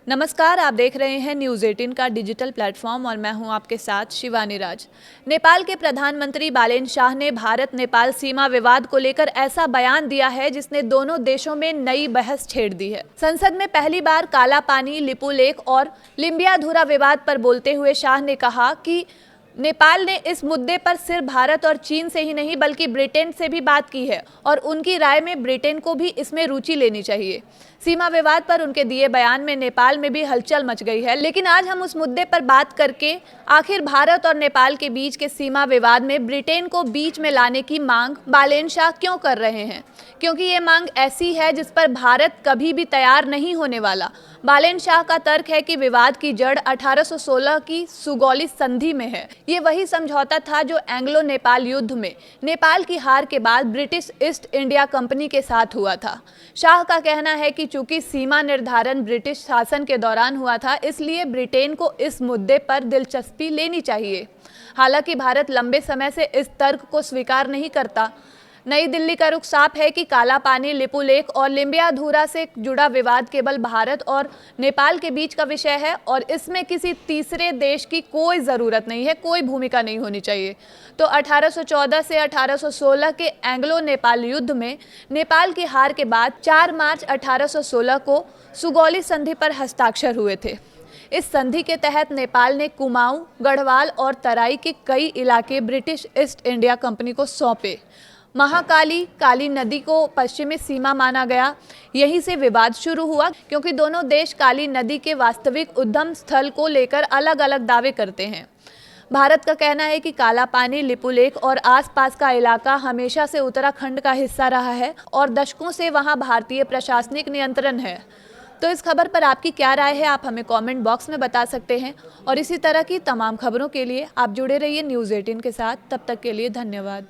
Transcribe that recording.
नमस्कार, आप देख रहे हैं न्यूज़ 18 का डिजिटल प्लेटफॉर्म और मैं हूं आपके साथ शिवानी राज। नेपाल के प्रधानमंत्री बालेन शाह ने भारत नेपाल सीमा विवाद को लेकर ऐसा बयान दिया है जिसने दोनों देशों में नई बहस छेड़ दी है। संसद में पहली बार काला पानी, लिपू लेक और लिम्बियाधुरा विवाद पर बोलते हुए शाह ने कहा कि नेपाल ने इस मुद्दे पर सिर्फ भारत और चीन से ही नहीं बल्कि ब्रिटेन से भी बात की है और उनकी राय में ब्रिटेन को भी इसमें रुचि लेनी चाहिए। सीमा विवाद पर उनके दिए बयान में नेपाल में भी हलचल मच गई है, लेकिन आज हम उस मुद्दे पर बात करके आखिर भारत और नेपाल के बीच के सीमा विवाद में ब्रिटेन को बीच में लाने की मांग बालेन शाह क्यों कर रहे हैं, क्योंकि ये मांग ऐसी है जिस पर भारत कभी भी तैयार नहीं होने वाला। बालेन शाह का तर्क है कि विवाद की जड़ 1816 की सुगौली संधि में है। ये वही समझौता था जो एंग्लो नेपाल युद्ध में नेपाल की हार के बाद ब्रिटिश ईस्ट इंडिया कंपनी के साथ हुआ था। शाह का कहना है कि चूंकि सीमा निर्धारण ब्रिटिश शासन के दौरान हुआ था, इसलिए ब्रिटेन को इस मुद्दे पर दिलचस्पी लेनी चाहिए। हालांकि भारत लंबे समय से इस तर्क को स्वीकार नहीं करता। नई दिल्ली का रुख साफ है कि काला पानी, लिपू लेक और लिम्बियाधुरा से जुड़ा विवाद केवल भारत और नेपाल के बीच का विषय है और इसमें किसी तीसरे देश की कोई ज़रूरत नहीं है, कोई भूमिका नहीं होनी चाहिए। तो 1814 से 1816 के एंग्लो नेपाल युद्ध में नेपाल की हार के बाद 4 मार्च 1816 को सुगौली संधि पर हस्ताक्षर हुए थे। इस संधि के तहत नेपाल ने कुमाऊं, गढ़वाल और तराई के कई इलाके ब्रिटिश ईस्ट इंडिया कंपनी को सौंपे। महाकाली, काली नदी को पश्चिमी सीमा माना गया। यहीं से विवाद शुरू हुआ क्योंकि दोनों देश काली नदी के वास्तविक उद्गम स्थल को लेकर अलग अलग दावे करते हैं। भारत का कहना है कि काला पानी, लिपू लेक और आसपास का इलाका हमेशा से उत्तराखंड का हिस्सा रहा है और दशकों से वहां भारतीय प्रशासनिक नियंत्रण है। तो इस खबर पर आपकी क्या राय है, आप हमें कमेंट बॉक्स में बता सकते हैं और इसी तरह की तमाम खबरों के लिए आप जुड़े रहिए न्यूज़ 18 के साथ। तब तक के लिए धन्यवाद।